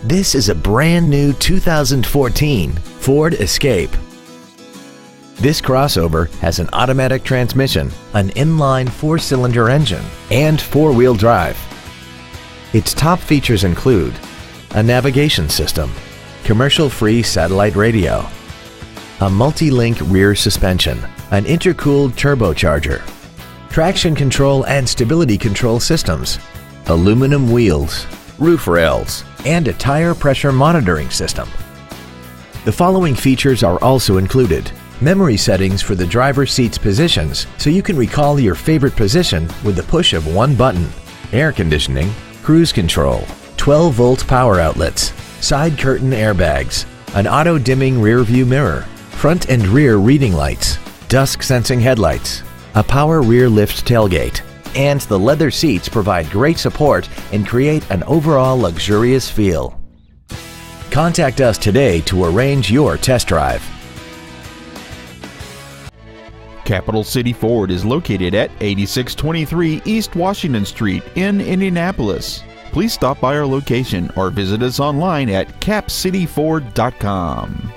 This is a brand new 2014 Ford Escape. This crossover has an automatic transmission, an inline 4-cylinder engine, and 4-wheel drive. Its top features include a navigation system, commercial-free satellite radio, a multi-link rear suspension, an intercooled turbocharger, traction control and stability control systems, aluminum wheels, roof rails, and a tire pressure monitoring system. The following features are also included: memory settings for the driver's seat's positions so you can recall your favorite position with the push of one button, air conditioning, cruise control, 12-volt power outlets, side curtain airbags, an auto-dimming rear-view mirror, front and rear reading lights, dusk-sensing headlights, a power rear lift tailgate, and the leather seats provide great support and create an overall luxurious feel. Contact us today to arrange your test drive. Capital City Ford is located at 8623 East Washington Street in Indianapolis. Please stop by our location or visit us online at capcityford.com.